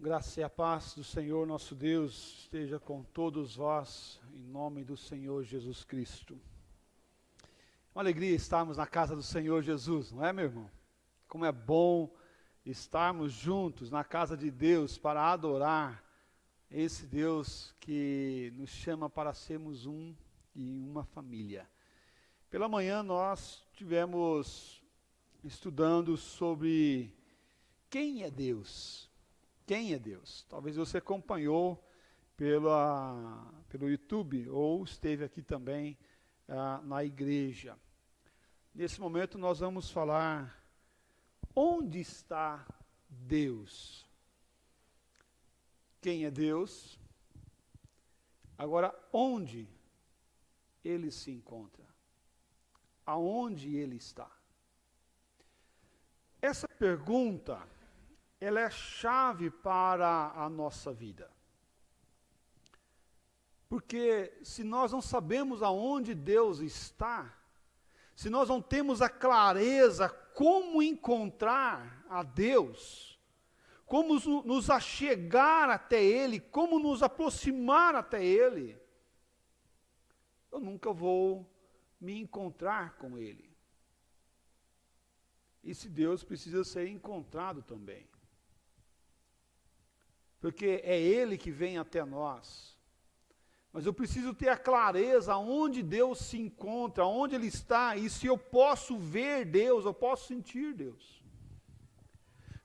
Graça e a paz do Senhor nosso Deus esteja com todos vós, em nome do Senhor Jesus Cristo. Uma alegria estarmos na casa do Senhor Jesus, não é, meu irmão? Como é bom estarmos juntos na casa de Deus para adorar esse Deus que nos chama para sermos um e uma família. Pela manhã nós tivemos estudando sobre quem é Deus. Quem é Deus? Talvez você acompanhou pelo YouTube ou esteve aqui também na igreja. Nesse momento nós vamos falar onde está Deus. Quem é Deus? Agora, onde Ele se encontra? Aonde Ele está? Essa pergunta ela é chave para a nossa vida. Porque se nós não sabemos aonde Deus está, se nós não temos a clareza como encontrar a Deus, como nos achegar até Ele, como nos aproximar até Ele, eu nunca vou me encontrar com Ele. Esse Deus precisa ser encontrado também. Porque é Ele que vem até nós. Mas eu preciso ter a clareza onde Deus se encontra, onde Ele está, e se eu posso ver Deus, eu posso sentir Deus.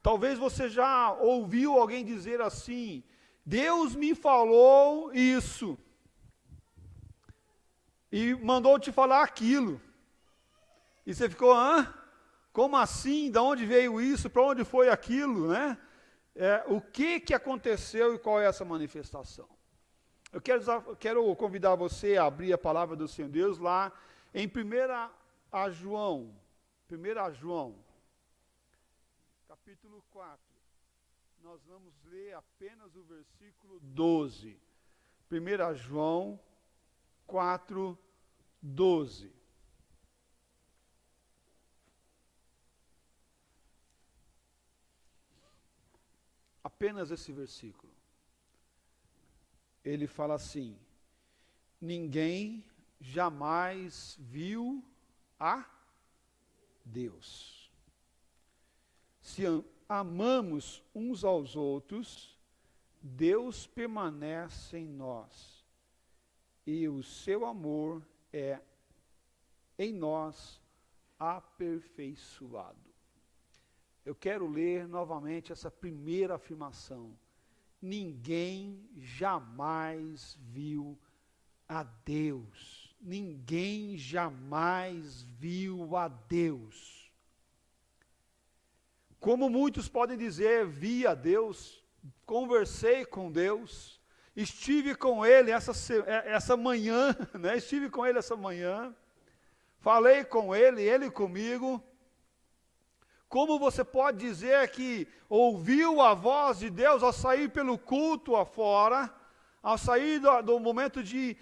Talvez você já ouviu alguém dizer assim, Deus me falou isso, e mandou te falar aquilo. E você ficou, como assim? De onde veio isso? Para onde foi aquilo, né? O que aconteceu e qual é essa manifestação? Eu quero convidar você a abrir a palavra do Senhor Deus lá em 1 João, capítulo 4. Nós vamos ler apenas o versículo 12. 1 João 4, 12. Apenas esse versículo. Ele fala assim: ninguém jamais viu a Deus. Se amamos uns aos outros, Deus permanece em nós, e o seu amor é em nós aperfeiçoado. Eu quero ler novamente essa primeira afirmação. Ninguém jamais viu a Deus. Ninguém jamais viu a Deus. Como muitos podem dizer, vi a Deus, conversei com Deus, estive com Ele essa manhã, né? Estive com Ele essa manhã, falei com Ele, Ele comigo. Como você pode dizer que ouviu a voz de Deus ao sair pelo culto afora, ao sair do momento de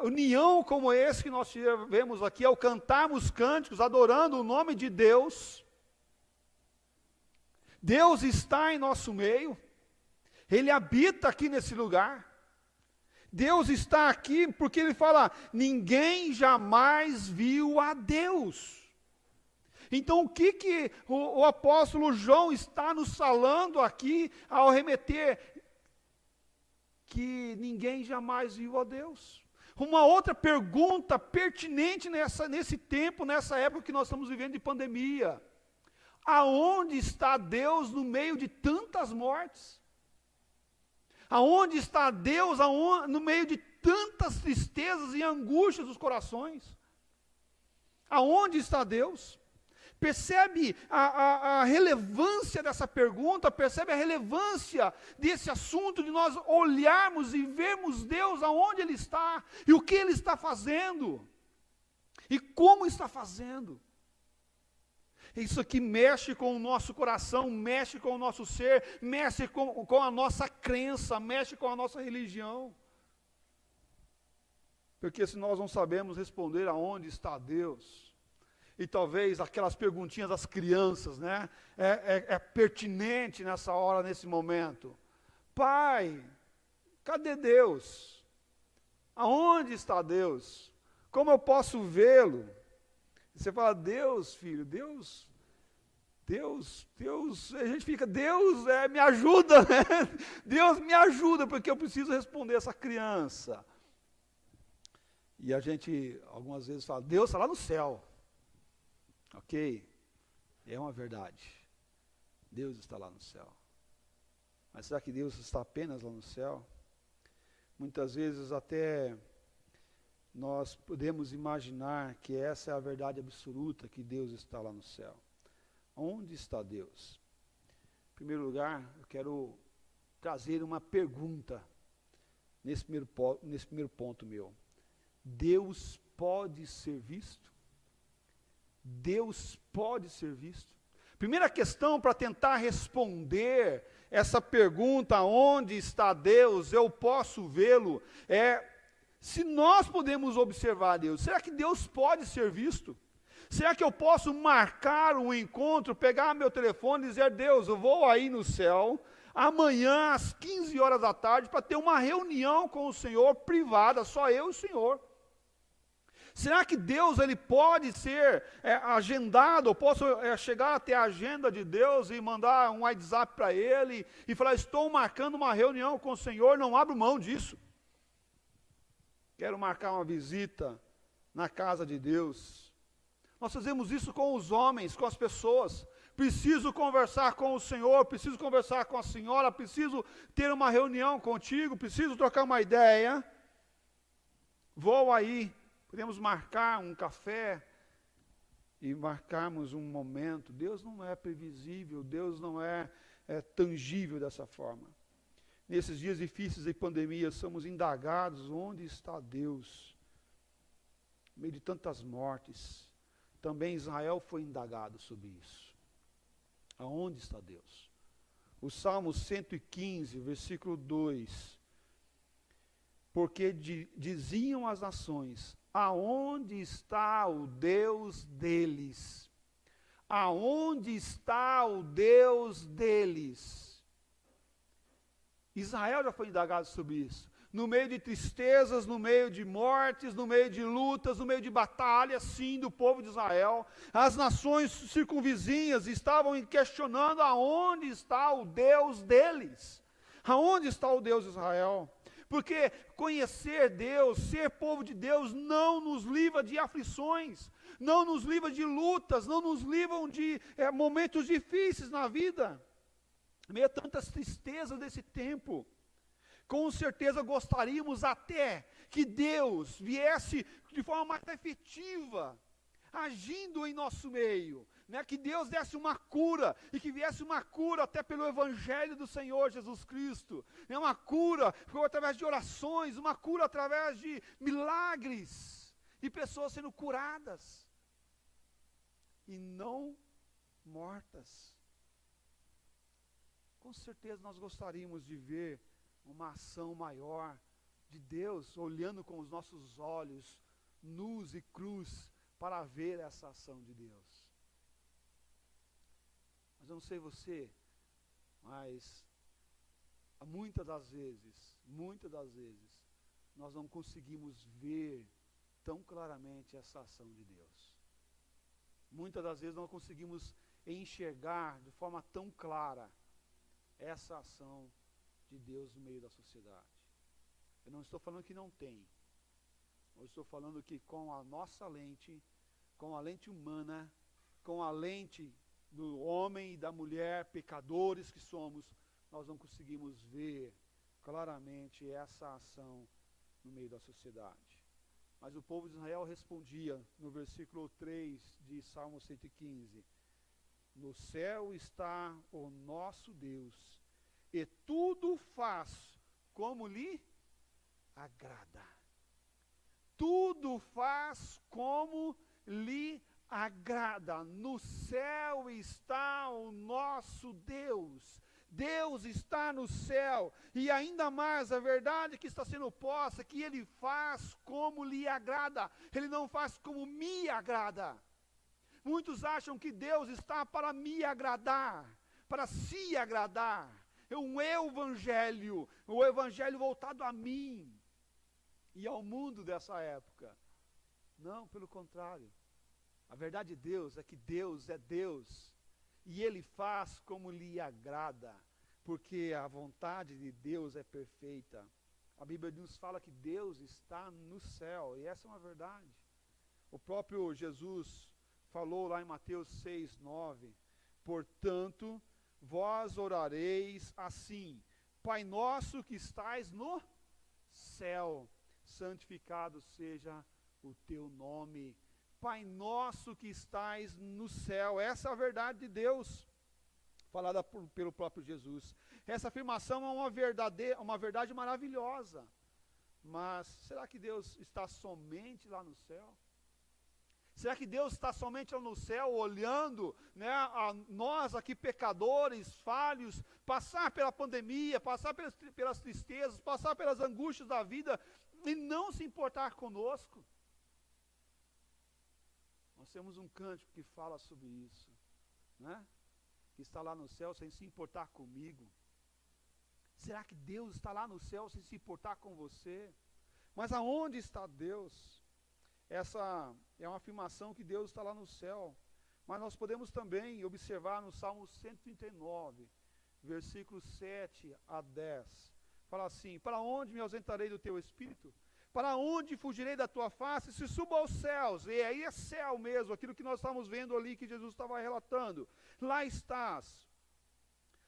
união como esse que nós tivemos aqui, ao cantarmos cânticos, adorando o nome de Deus? Deus está em nosso meio, Ele habita aqui nesse lugar. Deus está aqui porque Ele fala, ninguém jamais viu a Deus. Então, o que o apóstolo João está nos falando aqui ao remeter? Que ninguém jamais viu a Deus. Uma outra pergunta pertinente nesse tempo, nessa época que nós estamos vivendo de pandemia. Aonde está Deus no meio de tantas mortes? Aonde está Deus no meio de tantas tristezas e angústias dos corações? Aonde está Deus? Percebe a relevância dessa pergunta, percebe a relevância desse assunto de nós olharmos e vermos Deus aonde Ele está, e o que Ele está fazendo, e como está fazendo. Isso aqui mexe com o nosso coração, mexe com o nosso ser, mexe com a nossa crença, mexe com a nossa religião. Porque se nós não sabemos responder aonde está Deus, e talvez aquelas perguntinhas das crianças, né? É pertinente nessa hora, nesse momento. Pai, cadê Deus? Aonde está Deus? Como eu posso vê-lo? Você fala, Deus, filho, Deus, a gente fica, Deus me ajuda, né? Deus me ajuda, porque eu preciso responder essa criança. E a gente, algumas vezes, fala, Deus está lá no céu. Ok, é uma verdade. Deus está lá no céu. Mas será que Deus está apenas lá no céu? Muitas vezes até nós podemos imaginar que essa é a verdade absoluta, que Deus está lá no céu. Onde está Deus? Em primeiro lugar, eu quero trazer uma pergunta nesse primeiro ponto meu. Deus pode ser visto? Deus pode ser visto? Primeira questão para tentar responder essa pergunta, onde está Deus, eu posso vê-lo, é se nós podemos observar Deus. Será que Deus pode ser visto? Será que eu posso marcar um encontro, pegar meu telefone e dizer, Deus, eu vou aí no céu, amanhã às 15 horas da tarde, para ter uma reunião com o Senhor, privada, só eu e o Senhor? Será que Deus ele pode ser agendado? Eu posso chegar até a agenda de Deus e mandar um WhatsApp para Ele e falar, estou marcando uma reunião com o Senhor, não abro mão disso. Quero marcar uma visita na casa de Deus. Nós fazemos isso com os homens, com as pessoas. Preciso conversar com o Senhor, preciso conversar com a senhora, preciso ter uma reunião contigo, preciso trocar uma ideia. Vou aí. Podemos marcar um café e marcarmos um momento. Deus não é previsível, Deus não é tangível dessa forma. Nesses dias difíceis de pandemia, somos indagados, onde está Deus? No meio de tantas mortes, também Israel foi indagado sobre isso. Aonde está Deus? O Salmo 115, versículo 2. Porque diziam as nações, aonde está o Deus deles? Aonde está o Deus deles? Israel já foi indagado sobre isso. No meio de tristezas, no meio de mortes, no meio de lutas, no meio de batalhas, sim, do povo de Israel. As nações circunvizinhas estavam questionando aonde está o Deus deles. Aonde está o Deus de Israel? Porque conhecer Deus, ser povo de Deus, não nos livra de aflições, não nos livra de lutas, não nos livram de momentos difíceis na vida. Meio a tantas tristezas desse tempo, com certeza gostaríamos até que Deus viesse de forma mais efetiva, agindo em nosso meio, né? Que Deus desse uma cura, e que viesse uma cura até pelo Evangelho do Senhor Jesus Cristo, né? Uma cura através de orações, uma cura através de milagres, e pessoas sendo curadas, e não mortas. Com certeza nós gostaríamos de ver uma ação maior de Deus, olhando com os nossos olhos, nus e crus, para ver essa ação de Deus. Mas eu não sei você, mas muitas das vezes, nós não conseguimos ver tão claramente essa ação de Deus. Muitas das vezes não conseguimos enxergar de forma tão clara essa ação de Deus no meio da sociedade. Eu não estou falando que não tem. Eu estou falando que com a nossa lente, com a lente humana, com a lente do homem e da mulher, pecadores que somos, nós não conseguimos ver claramente essa ação no meio da sociedade. Mas o povo de Israel respondia no versículo 3 de Salmo 115, no céu está o nosso Deus, e tudo faz como lhe agrada. Tudo faz como lhe agrada. No céu está o nosso Deus. Deus está no céu. E ainda mais, a verdade que está sendo posta, que Ele faz como lhe agrada. Ele não faz como me agrada. Muitos acham que Deus está para me agradar, para se agradar. um evangelho, o evangelho voltado a mim e ao mundo dessa época. Não, pelo contrário. A verdade de Deus é que Deus é Deus, e Ele faz como lhe agrada, porque a vontade de Deus é perfeita. A Bíblia nos fala que Deus está no céu, e essa é uma verdade. O próprio Jesus falou lá em Mateus 6, 9, portanto, vós orareis assim, Pai nosso que estais no céu, santificado seja o teu nome. Pai nosso que estais no céu, essa é a verdade de Deus, falada pelo próprio Jesus. Essa afirmação é uma verdade maravilhosa, mas será que Deus está somente lá no céu? Será que Deus está somente lá no céu, olhando, né, a nós aqui pecadores, falhos, passar pela pandemia, passar pelas tristezas, passar pelas angústias da vida, e não se importar conosco? Nós temos um cântico que fala sobre isso, né? Que está lá no céu sem se importar comigo. Será que Deus está lá no céu sem se importar com você? Mas aonde está Deus? Essa é uma afirmação que Deus está lá no céu. Mas nós podemos também observar no Salmo 139, versículos 7 a 10. Fala assim, para onde me ausentarei do teu espírito? Para onde fugirei da tua face? Se subo aos céus, e aí é céu mesmo, aquilo que nós estamos vendo ali, que Jesus estava relatando. Lá estás.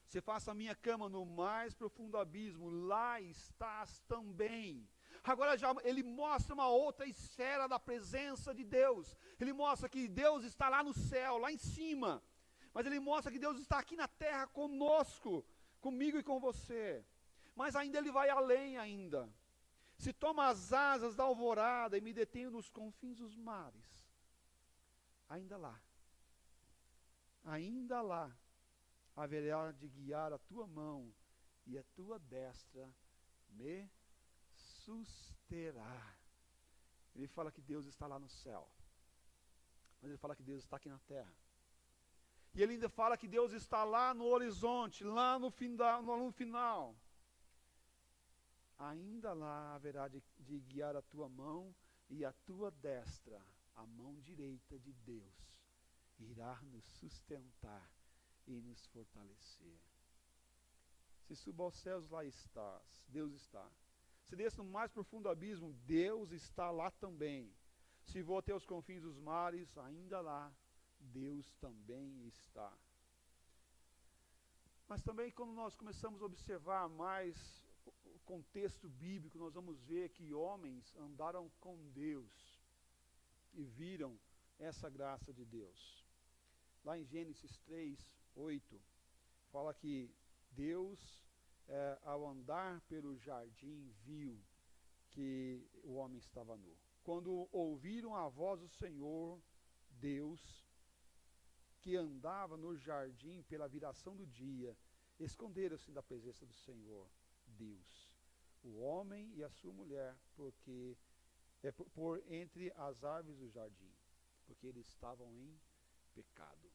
Se faça a minha cama no mais profundo abismo, lá estás também. Agora já ele mostra uma outra esfera da presença de Deus. Ele mostra que Deus está lá no céu, lá em cima. Mas ele mostra que Deus está aqui na terra conosco, comigo e com você. Mas ainda ele vai além ainda. Se toma as asas da alvorada e me detenho nos confins dos mares, ainda lá haverá de guiar a tua mão e a tua destra me susterá. Ele fala que Deus está lá no céu, mas ele fala que Deus está aqui na terra. E ele ainda fala que Deus está lá no horizonte, lá no final. Ainda lá haverá de guiar a tua mão e a tua destra, a mão direita de Deus, irá nos sustentar e nos fortalecer. Se suba aos céus, lá estás, Deus está. Se desça no mais profundo abismo, Deus está lá também. Se vou até os confins dos mares, ainda lá, Deus também está. Mas também quando nós começamos a observar mais o contexto bíblico, nós vamos ver que homens andaram com Deus e viram essa graça de Deus. Lá em Gênesis 3, 8, fala que Deus, ao andar pelo jardim, viu que o homem estava nu. Quando ouviram a voz do Senhor, Deus, que andava no jardim pela viração do dia, esconderam-se da presença do Senhor, Deus, o homem e a sua mulher, porque por entre as árvores do jardim, porque eles estavam em pecado.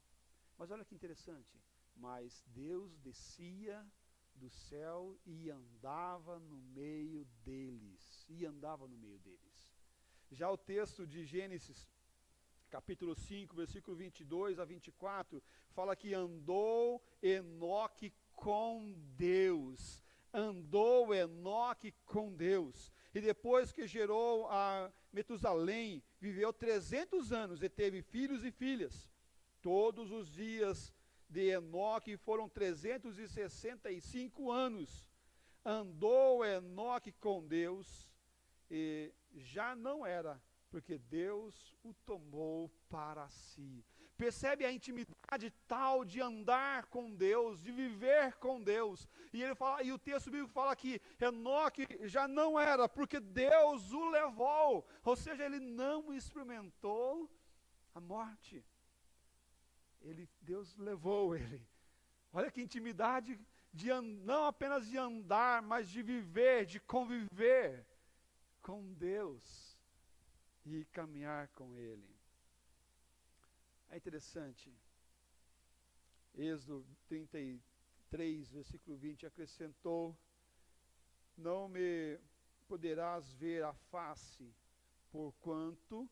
Mas olha que interessante, mas Deus descia do céu e andava no meio deles, Já o texto de Gênesis, capítulo 5, versículo 22 a 24, fala que andou Enoque com Deus. Andou Enoque com Deus. E depois que gerou a Metusalém, viveu 300 anos e teve filhos e filhas. Todos os dias de Enoque foram 365 anos. Andou Enoque com Deus e já não era, porque Deus o tomou para si. Percebe a intimidade tal de andar com Deus, de viver com Deus. E ele fala, e o texto bíblico fala que Enoque já não era, porque Deus o levou. Ou seja, ele não experimentou a morte. Deus levou ele. Olha que intimidade, não apenas de andar, mas de viver, de conviver com Deus e caminhar com Ele. É interessante, Êxodo 3, versículo 20, acrescentou: não me poderás ver a face, porquanto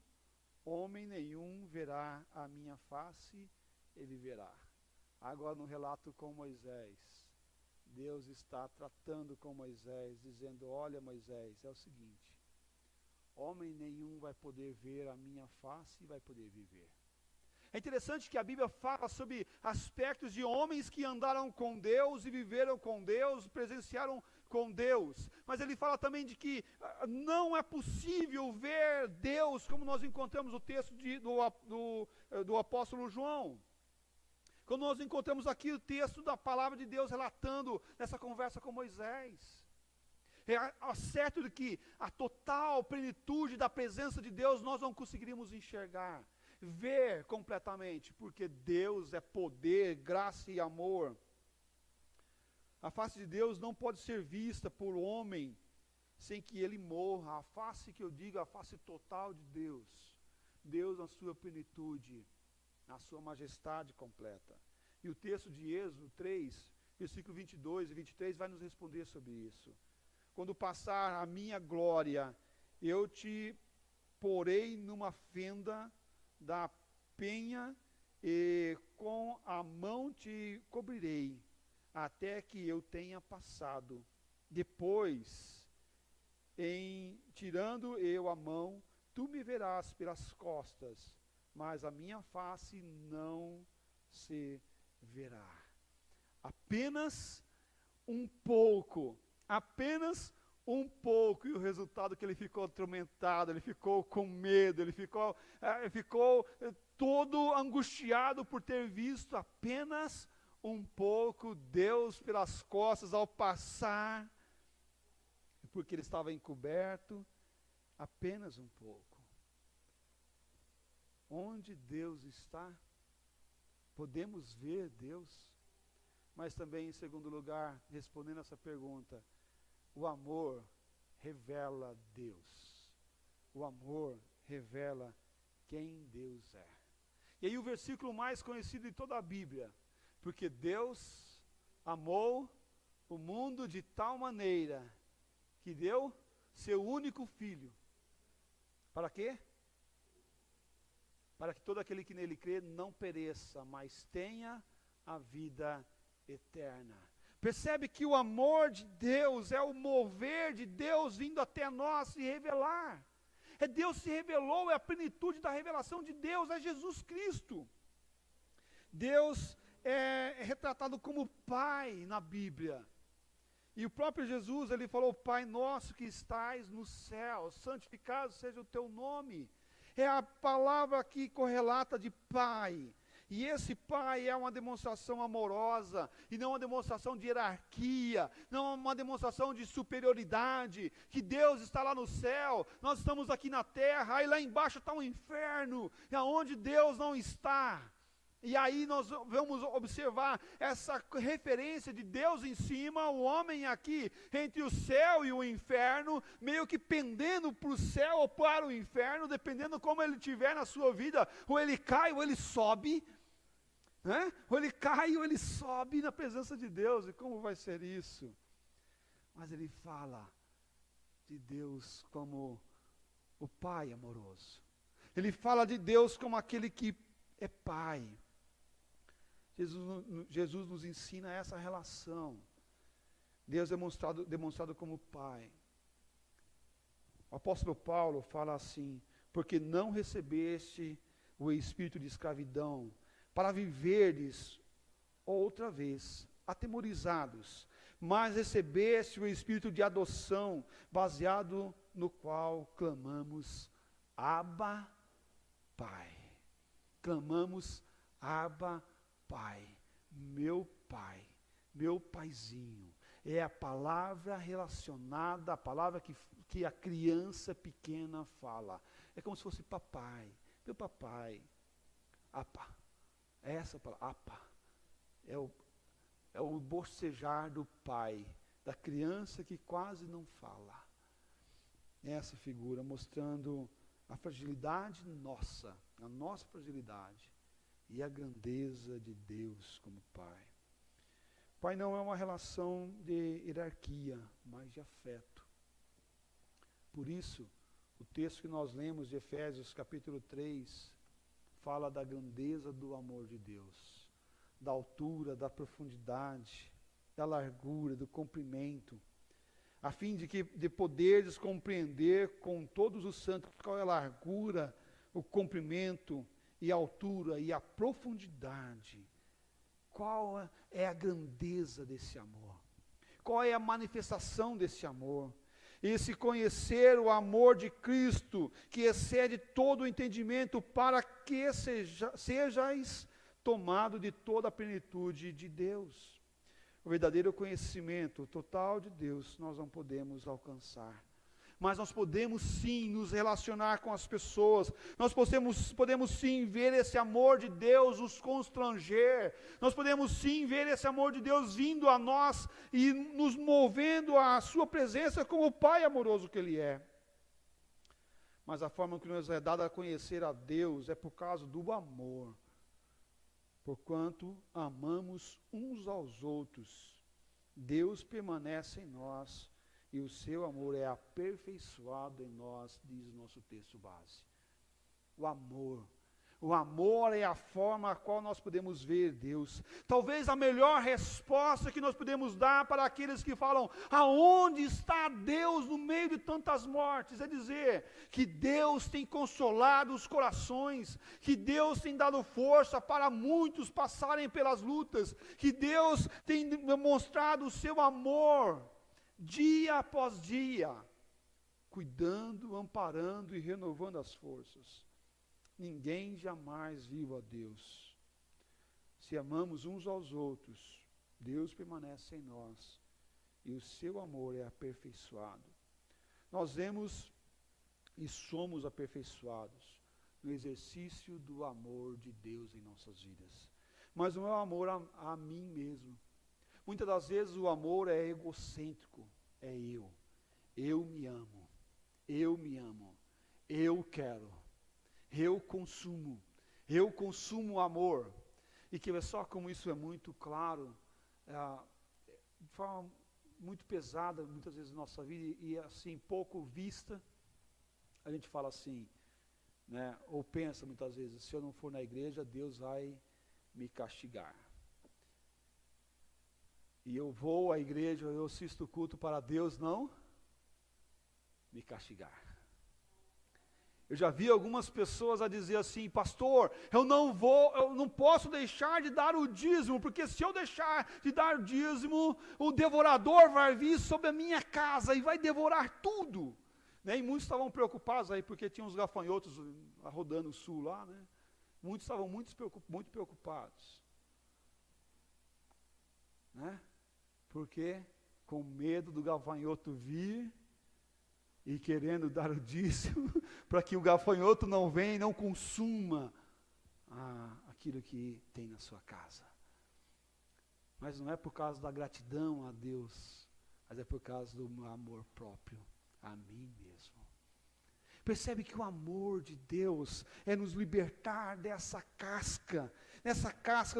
homem nenhum verá a minha face e viverá. Agora no relato com Moisés, Deus está tratando com Moisés, dizendo: olha Moisés, é o seguinte, homem nenhum vai poder ver a minha face e vai poder viver. É interessante que a Bíblia fala sobre aspectos de homens que andaram com Deus e viveram com Deus, presenciaram com Deus. Mas ele fala também de que não é possível ver Deus como nós encontramos o texto do apóstolo João. Quando nós encontramos aqui o texto da palavra de Deus relatando essa conversa com Moisés. É certo de que a total plenitude da presença de Deus nós não conseguiríamos enxergar, ver completamente, porque Deus é poder, graça e amor. A face de Deus não pode ser vista por homem sem que ele morra. A face que eu digo, a face total de Deus. Deus na sua plenitude, na sua majestade completa. E o texto de Êxodo 3, versículo 22 e 23 vai nos responder sobre isso. Quando passar a minha glória, eu te porei numa fenda da penha e com a mão te cobrirei, até que eu tenha passado. Depois, em tirando eu a mão, tu me verás pelas costas, mas a minha face não se verá. Apenas um pouco, e o resultado é que ele ficou atormentado, ele ficou com medo, ele ficou todo angustiado por ter visto apenas um pouco Deus pelas costas ao passar, porque ele estava encoberto, apenas um pouco. Onde Deus está, podemos ver Deus, mas também, em segundo lugar, respondendo essa pergunta, o amor revela Deus. O amor revela quem Deus é. E aí o versículo mais conhecido de toda a Bíblia, porque Deus amou o mundo de tal maneira que deu seu único filho. Para quê? Para que todo aquele que nele crê não pereça, mas tenha a vida eterna. Percebe que o amor de Deus é o mover de Deus vindo até nós se revelar. É Deus se revelou, é a plenitude da revelação de Deus, é Jesus Cristo. Deus é retratado como Pai na Bíblia. E o próprio Jesus, ele falou: Pai nosso que estais no céu, santificado seja o teu nome. É a palavra aqui correlata de Pai. E esse Pai é uma demonstração amorosa, e não uma demonstração de hierarquia, não uma demonstração de superioridade, que Deus está lá no céu, nós estamos aqui na terra, aí lá embaixo está um inferno, e aonde Deus não está. E aí nós vamos observar essa referência de Deus em cima, o homem aqui entre o céu e o inferno, meio que pendendo para o céu ou para o inferno, dependendo como ele estiver na sua vida, ou ele cai ou ele sobe, né? Ou ele cai ou ele sobe na presença de Deus. E como vai ser isso? Mas ele fala de Deus como o Pai amoroso. Ele fala de Deus como aquele que é Pai. Jesus nos ensina essa relação. Deus demonstrado como Pai. O apóstolo Paulo fala assim: porque não recebeste o espírito de escravidão, para viverdes outra vez, atemorizados, mas recebeste o espírito de adoção, baseado no qual clamamos, Abba, Pai. Clamamos, Abba, Pai, meu paizinho. É a palavra relacionada, a palavra que a criança pequena fala. É como se fosse papai, meu papai, apa. Essa palavra, apa, é o bocejar do pai, da criança que quase não fala. Essa figura mostrando a fragilidade nossa, a nossa fragilidade, e a grandeza de Deus como Pai. Pai não é uma relação de hierarquia, mas de afeto. Por isso, o texto que nós lemos de Efésios capítulo 3, fala da grandeza do amor de Deus, da altura, da profundidade, da largura, do comprimento, a fim de poderes compreender com todos os santos qual é a largura, o comprimento e a altura e a profundidade. Qual é a grandeza desse amor? Qual é a manifestação desse amor? Esse conhecer o amor de Cristo, que excede todo o entendimento, para que sejais tomado de toda a plenitude de Deus. O verdadeiro conhecimento total de Deus nós não podemos alcançar. Mas nós podemos sim nos relacionar com as pessoas, nós podemos sim ver esse amor de Deus nos constranger, nós podemos sim ver esse amor de Deus vindo a nós e nos movendo à sua presença como o Pai amoroso que Ele é. Mas a forma que nos é dada a conhecer a Deus é por causa do amor, porquanto amamos uns aos outros, Deus permanece em nós, e o seu amor é aperfeiçoado em nós, diz o nosso texto base. O amor é a forma a qual nós podemos ver Deus. Talvez a melhor resposta que nós podemos dar para aqueles que falam, aonde está Deus no meio de tantas mortes? É dizer que Deus tem consolado os corações, que Deus tem dado força para muitos passarem pelas lutas, que Deus tem demonstrado o seu amor, dia após dia, cuidando, amparando e renovando as forças. Ninguém jamais viu a Deus. Se amamos uns aos outros, Deus permanece em nós e o seu amor é aperfeiçoado. Nós vemos e somos aperfeiçoados no exercício do amor de Deus em nossas vidas. Mas não é o amor a mim mesmo. Muitas das vezes o amor é egocêntrico, é eu. Eu me amo, eu quero, eu consumo o amor. E que é só como isso é muito claro, de forma muito pesada, muitas vezes na nossa vida, e assim, pouco vista, a gente fala assim, né, ou pensa muitas vezes, se eu não for na igreja, Deus vai me castigar. E eu vou à igreja, eu assisto o culto para Deus não me castigar. Eu já vi algumas pessoas a dizer assim, pastor, eu não posso deixar de dar o dízimo, porque se eu deixar de dar o dízimo, o devorador vai vir sobre a minha casa e vai devorar tudo. Né? E muitos estavam preocupados aí, porque tinha uns gafanhotos rodando o sul lá, né? Muitos estavam muito preocupados. Né? Porque com medo do gafanhoto vir e querendo dar o dízimo, para que o gafanhoto não venha e não consuma aquilo que tem na sua casa. Mas não é por causa da gratidão a Deus, mas é por causa do meu amor próprio a mim mesmo. Percebe que o amor de Deus é nos libertar dessa casca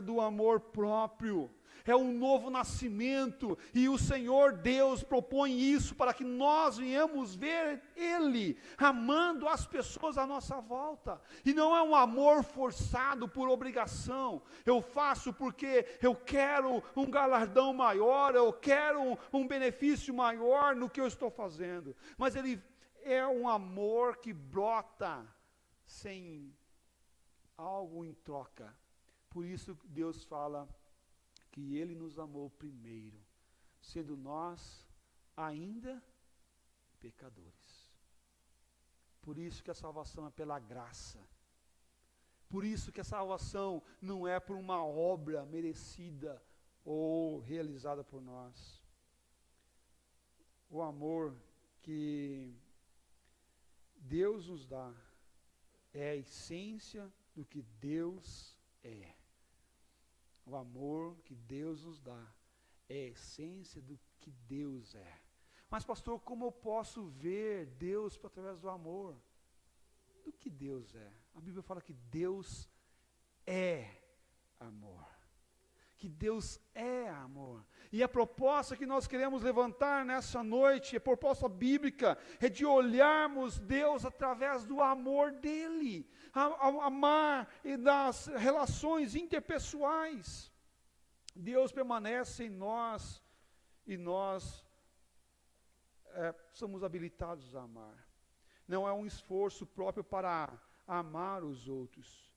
do amor próprio. É um novo nascimento, e o Senhor Deus propõe isso para que nós venhamos ver Ele amando as pessoas à nossa volta. E não é um amor forçado por obrigação. Eu faço porque eu quero um galardão maior, eu quero um benefício maior no que eu estou fazendo. Mas Ele é um amor que brota sem algo em troca. Por isso Deus fala que Ele nos amou primeiro, sendo nós ainda pecadores. Por isso que a salvação é pela graça. Por isso que a salvação não é por uma obra merecida ou realizada por nós. O amor que Deus nos dá é a essência do que Deus é. O amor que Deus nos dá é a essência do que Deus é. Mas pastor, como eu posso ver Deus através do amor? Do que Deus é? A Bíblia fala que Deus é amor. que Deus é amor. E a proposta que nós queremos levantar nessa noite, a proposta bíblica, é de olharmos Deus através do amor dEle, amar e das relações interpessoais. Deus permanece em nós e nós somos habilitados a amar. Não é um esforço próprio para amar os outros,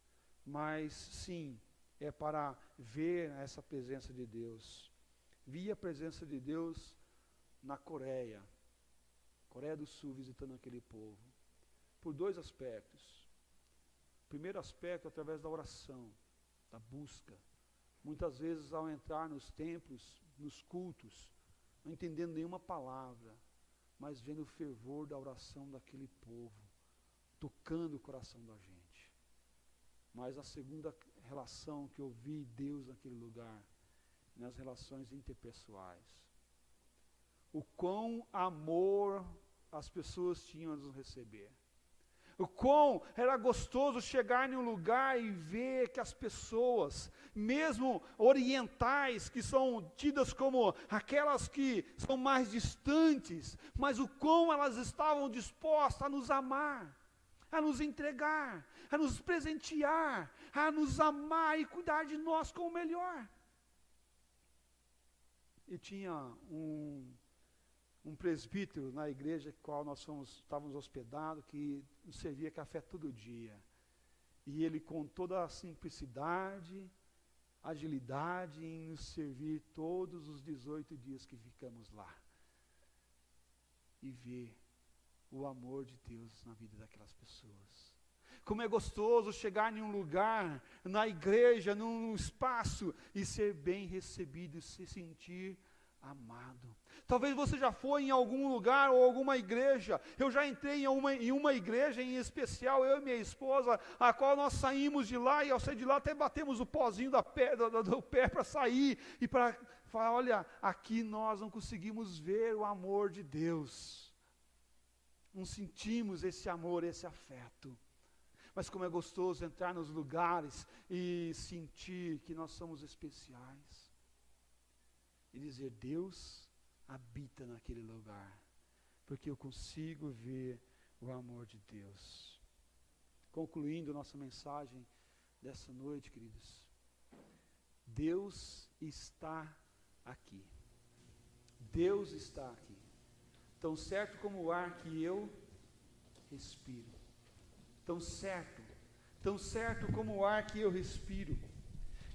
mas sim, é para ver essa presença de Deus. Vi a presença de Deus na Coreia do Sul, visitando aquele povo, por dois aspectos. O primeiro aspecto, através da oração, da busca. Muitas vezes, ao entrar nos templos, nos cultos, não entendendo nenhuma palavra, mas vendo o fervor da oração daquele povo, tocando o coração da gente. Mas a segunda relação que eu vi Deus naquele lugar, nas relações interpessoais. O quão amor as pessoas tinham a nos receber. O quão era gostoso chegar em um lugar e ver que as pessoas, mesmo orientais, que são tidas como aquelas que são mais distantes, mas o quão elas estavam dispostas a nos amar, a nos entregar, a nos presentear, a nos amar e cuidar de nós como o melhor. E tinha um presbítero na igreja qual nós estávamos hospedados, que nos servia café todo dia. E ele, com toda a simplicidade, agilidade, em nos servir todos os 18 dias que ficamos lá. E ver o amor de Deus na vida daquelas pessoas. Como é gostoso chegar em um lugar, na igreja, num espaço, e ser bem recebido, e se sentir amado. Talvez você já foi em algum lugar ou alguma igreja. Eu já entrei em uma igreja em especial, eu e minha esposa, a qual nós saímos de lá, e ao sair de lá até batemos o pozinho do pé para sair, e para falar, olha, aqui nós não conseguimos ver o amor de Deus. Não sentimos esse amor, esse afeto. Mas como é gostoso entrar nos lugares e sentir que nós somos especiais. E dizer, Deus habita naquele lugar, porque eu consigo ver o amor de Deus. Concluindo nossa mensagem dessa noite, queridos, Deus está aqui. Deus está aqui. Tão certo como o ar que eu respiro. Tão certo como o ar que eu respiro.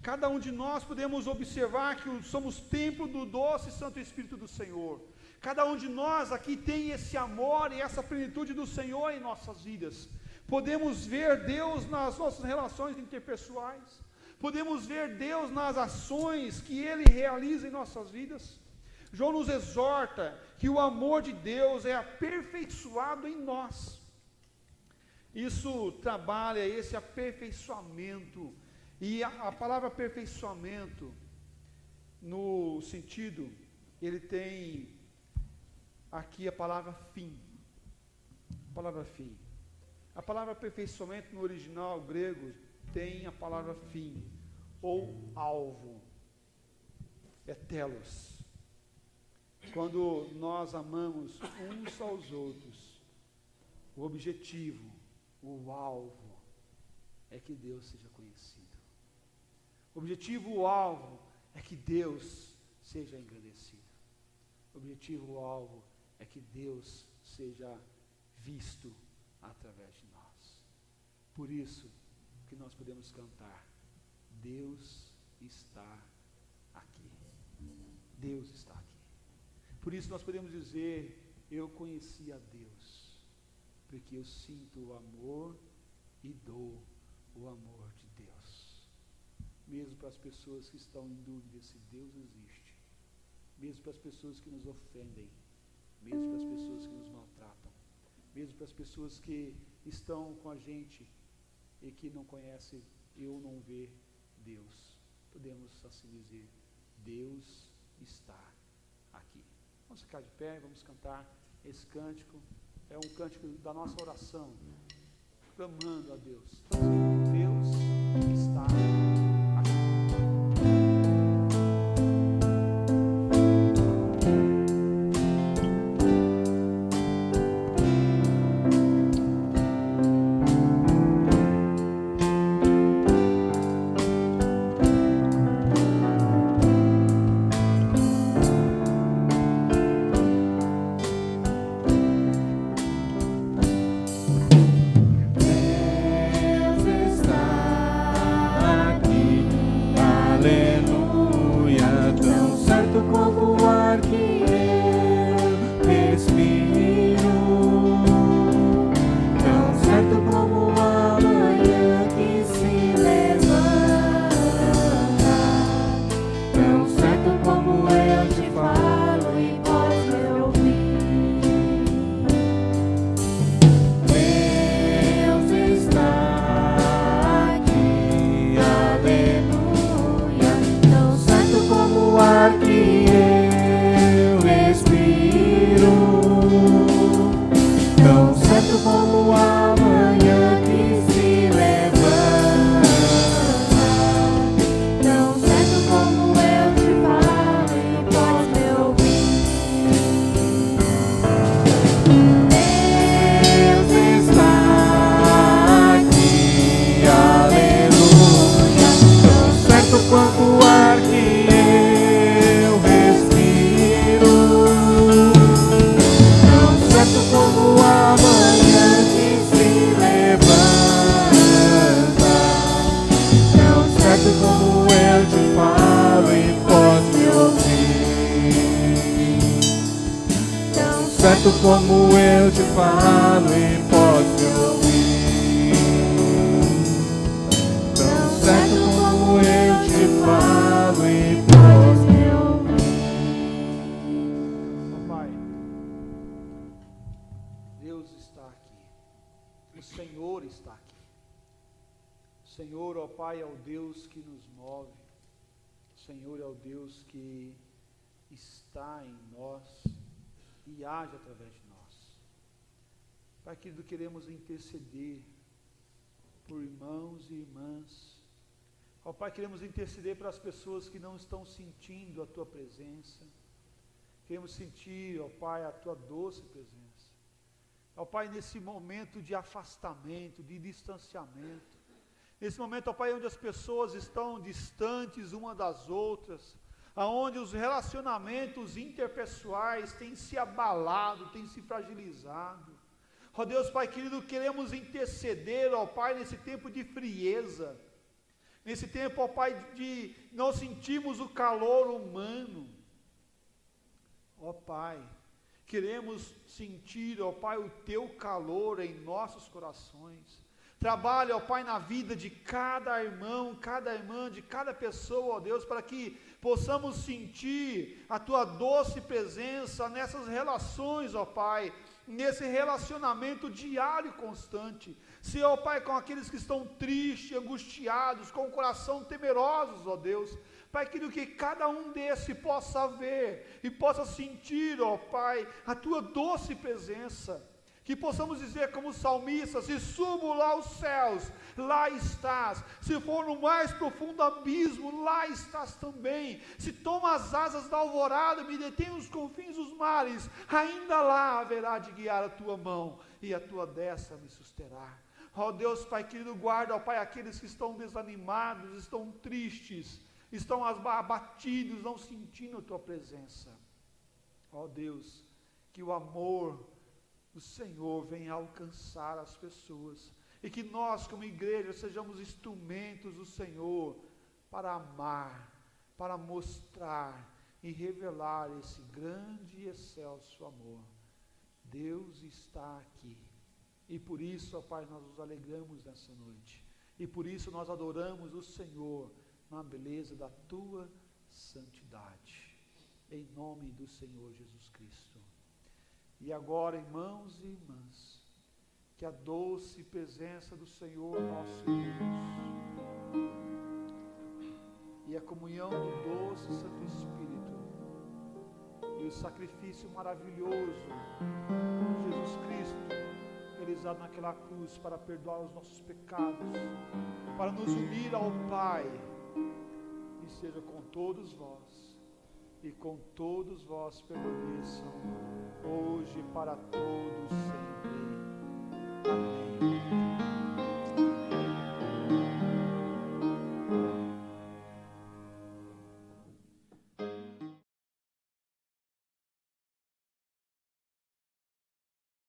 Cada um de nós podemos observar que somos templo do doce e Santo Espírito do Senhor. Cada um de nós aqui tem esse amor e essa plenitude do Senhor em nossas vidas. Podemos ver Deus nas nossas relações interpessoais. Podemos ver Deus nas ações que Ele realiza em nossas vidas. João nos exorta que o amor de Deus é aperfeiçoado em nós. Isso trabalha esse aperfeiçoamento. E a palavra aperfeiçoamento, no sentido, ele tem aqui a palavra fim. A palavra fim. A palavra aperfeiçoamento no original grego tem a palavra fim, ou alvo. É telos. Quando nós amamos uns aos outros, o objetivo, o alvo, é que Deus seja conhecido. O objetivo, o alvo, é que Deus seja engrandecido. O objetivo, o alvo, é que Deus seja visto através de nós. Por isso que nós podemos cantar, Deus está aqui. Deus está aqui. Por isso nós podemos dizer, eu conheci a Deus, porque eu sinto o amor e dou o amor de Deus. Mesmo para as pessoas que estão em dúvida se Deus existe, mesmo para as pessoas que nos ofendem, mesmo para as pessoas que nos maltratam, mesmo para as pessoas que estão com a gente e que não conhecem ou não vê Deus, podemos assim dizer, Deus está aqui. Vamos ficar de pé, vamos cantar esse cântico, é um cântico da nossa oração, clamando a Deus, Deus está aqui. certo como eu te falo e podes me ouvir. Tão certo como eu te falo e podes me ouvir. Pai, Deus está aqui. O Senhor está aqui. O Senhor, ó Pai, é o Deus que nos move. O Senhor é o Deus que está em nós e age através de nós. Pai querido, queremos interceder por irmãos e irmãs. Ó Pai, queremos interceder para as pessoas que não estão sentindo a Tua presença. Queremos sentir, ó Pai, a Tua doce presença. Ó Pai, nesse momento de afastamento, de distanciamento, nesse momento, ó Pai, onde as pessoas estão distantes uma das outras, aonde os relacionamentos interpessoais têm se abalado, têm se fragilizado. Ó Deus, Pai querido, queremos interceder, ó Pai, nesse tempo de frieza, nesse tempo, ó Pai, de não sentirmos o calor humano. Ó Pai, queremos sentir, ó Pai, o Teu calor em nossos corações. Trabalha, ó Pai, na vida de cada irmão, cada irmã, de cada pessoa, ó Deus, para que possamos sentir a Tua doce presença nessas relações, ó Pai, nesse relacionamento diário e constante. Se, ó Pai, com aqueles que estão tristes, angustiados, com o coração temerosos, ó Deus, Pai querido, que cada um desse possa ver e possa sentir, ó Pai, a Tua doce presença. Que possamos dizer como salmista: se subo lá aos céus, lá estás. Se for no mais profundo abismo, lá estás também. Se tomo as asas da alvorada, me detém nos confins dos mares, ainda lá haverá de guiar a tua mão, e a tua destra me susterá. Ó Deus, Pai querido, guarda, ó Pai, aqueles que estão desanimados, estão tristes, estão abatidos, não sentindo a tua presença. Ó Deus, que o amor o Senhor venha alcançar as pessoas, e que nós como igreja sejamos instrumentos do Senhor para amar, para mostrar e revelar esse grande e excelso amor. Deus está aqui, e por isso, ó Pai, nós nos alegramos nessa noite, e por isso nós adoramos o Senhor na beleza da Tua santidade, em nome do Senhor Jesus Cristo. E agora, irmãos e irmãs, que a doce presença do Senhor nosso Deus e a comunhão do doce Santo Espírito e o sacrifício maravilhoso de Jesus Cristo, realizado naquela cruz para perdoar os nossos pecados, para nos unir ao Pai, e seja com todos vós, e com todos vós permaneçam hoje para todos sempre. Amém.